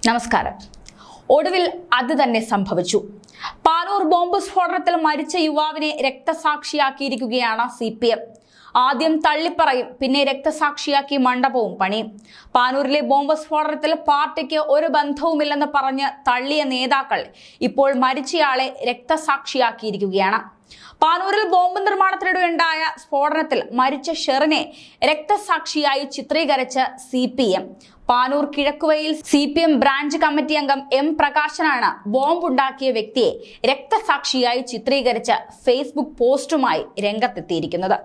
നമസ്കാരം. ഒടുവിൽ അത് തന്നെ സംഭവിച്ചു. പാനൂർ ബോംബ് സ്ഫോടനത്തിൽ മരിച്ച യുവാവിനെ രക്തസാക്ഷിയാക്കിയിരിക്കുകയാണ് CPM. ആദ്യം തള്ളിപ്പറയും, പിന്നെ രക്തസാക്ഷിയാക്കി മണ്ഡപവും പണിയും. പാനൂരിലെ ബോംബ് സ്ഫോടനത്തിൽ പാർട്ടിക്ക് ഒരു ബന്ധവുമില്ലെന്ന് പറഞ്ഞ് തള്ളിയ നേതാക്കൾ ഇപ്പോൾ മരിച്ചയാളെ രക്തസാക്ഷിയാക്കിയിരിക്കുകയാണ്. പാനൂരിൽ ബോംബ് നിർമ്മാണത്തിനിടെയുണ്ടായ സ്ഫോടനത്തിൽ മരിച്ച ഷെറിനെ രക്തസാക്ഷിയായി ചിത്രീകരിച്ച CPM. പാനൂർ കിഴക്കുവയിൽ CPM ബ്രാഞ്ച് കമ്മിറ്റി അംഗം M പ്രകാശനാണ് ബോംബുണ്ടാക്കിയ വ്യക്തിയെ രക്തസാക്ഷിയായി ചിത്രീകരിച്ച ഫേസ്ബുക്ക് പോസ്റ്റുമായി രംഗത്തെത്തിയിരിക്കുന്നത്.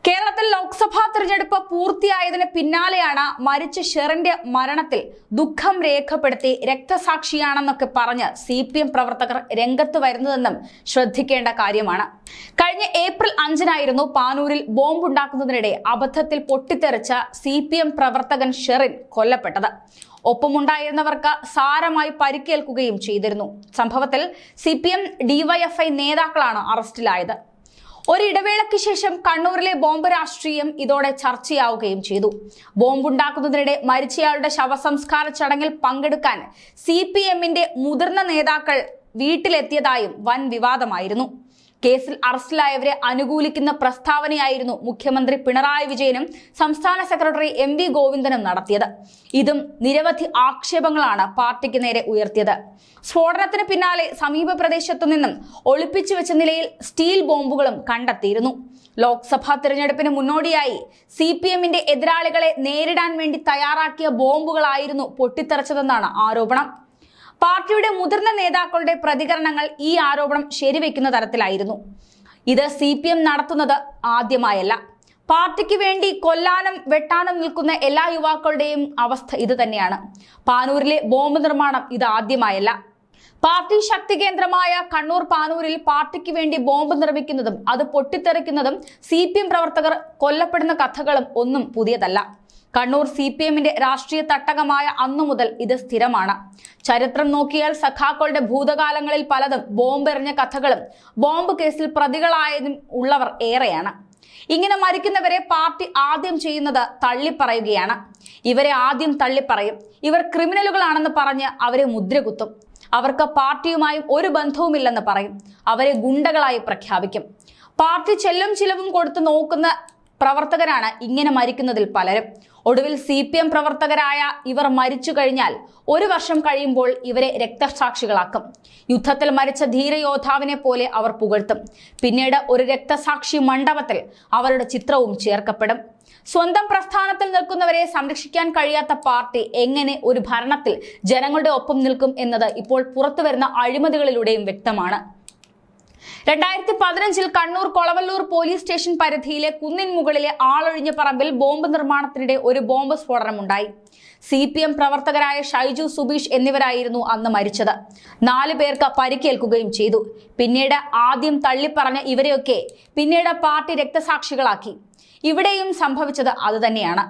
കേരളത്തിൽ ലോക്സഭാ തെരഞ്ഞെടുപ്പ് പൂർത്തിയായതിന് പിന്നാലെയാണ് മരിച്ച ഷെറിന്റെ മരണത്തിൽ ദുഃഖം രേഖപ്പെടുത്തി രക്തസാക്ഷിയാണെന്നൊക്കെ പറഞ്ഞ് CPM പ്രവർത്തകർ രംഗത്ത് വരുന്നതെന്നും ശ്രദ്ധിക്കേണ്ട കാര്യമാണ്. കഴിഞ്ഞ ഏപ്രിൽ 5-നായിരുന്നു പാനൂരിൽ ബോംബുണ്ടാക്കുന്നതിനിടെ അബദ്ധത്തിൽ പൊട്ടിത്തെറിച്ച CPM പ്രവർത്തകൻ ഷെറിൻ കൊല്ലപ്പെട്ടത്. ഒപ്പമുണ്ടായിരുന്നവർക്ക് സാരമായി പരിക്കേൽക്കുകയും ചെയ്തിരുന്നു. സംഭവത്തിൽ CPM DYFI നേതാക്കളാണ് അറസ്റ്റിലായത്. ഒരിടവേളയ്ക്ക് ശേഷം കണ്ണൂരിലെ ബോംബ് രാഷ്ട്രീയം ഇതോടെ ചർച്ചയാവുകയും ചെയ്തു. ബോംബുണ്ടാക്കുന്നതിനിടെ മരിച്ചയാളുടെ ശവസംസ്കാര ചടങ്ങിൽ പങ്കെടുക്കാൻ CPMന്റെ മുതിർന്ന നേതാക്കൾ വീട്ടിലെത്തിയതായും വൻ വിവാദമായിരുന്നു. കേസിൽ അറസ്റ്റിലായവരെ അനുകൂലിക്കുന്ന പ്രസ്താവനയായിരുന്നു മുഖ്യമന്ത്രി പിണറായി വിജയനും സംസ്ഥാന സെക്രട്ടറി MV ഗോവിന്ദനും നടത്തിയത്. ഇതും നിരവധി ആക്ഷേപങ്ങളാണ് പാർട്ടിക്ക് നേരെ ഉയർത്തിയത്. സ്ഫോടനത്തിന് പിന്നാലെ സമീപ പ്രദേശത്തു നിന്നും ഒളിപ്പിച്ചു വെച്ച നിലയിൽ സ്റ്റീൽ ബോംബുകളും കണ്ടെത്തിയിരുന്നു. ലോക്സഭാ തിരഞ്ഞെടുപ്പിന് മുന്നോടിയായി CPMന്റെ എതിരാളികളെ നേരിടാൻ വേണ്ടി തയ്യാറാക്കിയ ബോംബുകളായിരുന്നു പൊട്ടിത്തെറിച്ചതെന്നാണ് ആരോപണം. പാർട്ടിയുടെ മുതിർന്ന നേതാക്കളുടെ പ്രതികരണങ്ങൾ ഈ ആരോപണം ശരിവെക്കുന്ന തരത്തിലായിരുന്നു. ഇത് CPM നടത്തുന്നത് ആദ്യമായല്ല. പാർട്ടിക്ക് വേണ്ടി കൊല്ലാനും വെട്ടാനും നിൽക്കുന്ന എല്ലാ യുവാക്കളുടെയും അവസ്ഥ ഇത് തന്നെയാണ്. പാനൂരിലെ ബോംബ് നിർമ്മാണം ഇത് ആദ്യമായല്ല. പാർട്ടി ശക്തി കേന്ദ്രമായ കണ്ണൂർ പാനൂരിൽ പാർട്ടിക്ക് വേണ്ടി ബോംബ് നിർമ്മിക്കുന്നതും അത് പൊട്ടിത്തെറിക്കുന്നതും CPM പ്രവർത്തകർ കൊല്ലപ്പെടുന്ന കഥകളും ഒന്നും പുതിയതല്ല. കണ്ണൂർ CPMന്റെ രാഷ്ട്രീയ തട്ടകമായ അന്നു മുതൽ ഇത് സ്ഥിരമാണ്. ചരിത്രം നോക്കിയാൽ സഖാക്കളുടെ ഭൂതകാലങ്ങളിൽ പലതും ബോംബെറിഞ്ഞ കഥകളും ബോംബ് കേസിൽ പ്രതികളായതും ഉള്ളവർ ഏറെയാണ്. ഇങ്ങനെ മരിക്കുന്നവരെ പാർട്ടി ആദ്യം ചെയ്യുന്നത് തള്ളിപ്പറയുകയാണ്. ഇവരെ ആദ്യം തള്ളിപ്പറയും. ഇവർ ക്രിമിനലുകളാണെന്ന് പറഞ്ഞ് അവരെ മുദ്രകുത്തും. അവർക്ക് പാർട്ടിയുമായും ഒരു ബന്ധവുമില്ലെന്ന് പറയും. അവരെ ഗുണ്ടകളായി പ്രഖ്യാപിക്കും. പാർട്ടി ചെല്ലും ചിലവും കൊടുത്ത് നോക്കുന്ന പ്രവർത്തകരാണ് ഇങ്ങനെ മരിക്കുന്നതിൽ പലരും. ഒടുവിൽ CPM പ്രവർത്തകരായ ഇവർ മരിച്ചു കഴിഞ്ഞാൽ 1 വർഷം കഴിയുമ്പോൾ ഇവരെ രക്തസാക്ഷികളാക്കും. യുദ്ധത്തിൽ മരിച്ച ധീരയോദ്ധാവിനെ പോലെ അവർ പുകഴ്ത്തും. പിന്നീട് ഒരു രക്തസാക്ഷി മണ്ഡപത്തിൽ അവരുടെ ചിത്രവും ചേർക്കപ്പെടും. സ്വന്തം പ്രസ്ഥാനത്തിൽ നിൽക്കുന്നവരെ സംരക്ഷിക്കാൻ കഴിയാത്ത പാർട്ടി എങ്ങനെ ഒരു ഭരണത്തിൽ ജനങ്ങളുടെ ഒപ്പം നിൽക്കും എന്നത് ഇപ്പോൾ പുറത്തുവരുന്ന അഴിമതികളിലൂടെയും വ്യക്തമാണ്. 2015 കണ്ണൂർ കൊളവല്ലൂർ പോലീസ് സ്റ്റേഷൻ പരിധിയിലെ കുന്നിൻ മുകളിലെ ആളൊഴിഞ്ഞ പറമ്പിൽ ബോംബ് നിർമ്മാണത്തിനിടെ ഒരു ബോംബ് സ്ഫോടനമുണ്ടായി. CPM പ്രവർത്തകരായ ഷൈജു, സുബീഷ് എന്നിവരായിരുന്നു അന്ന് മരിച്ചത്. 4 പേർക്ക് പരിക്കേൽക്കുകയും ചെയ്തു. പിന്നീട് ആദ്യം തള്ളിപ്പറഞ്ഞ ഇവരെയൊക്കെ പിന്നീട് പാർട്ടി രക്തസാക്ഷികളാക്കി. ഇവിടെയും സംഭവിച്ചത് അതുതന്നെയാണ്.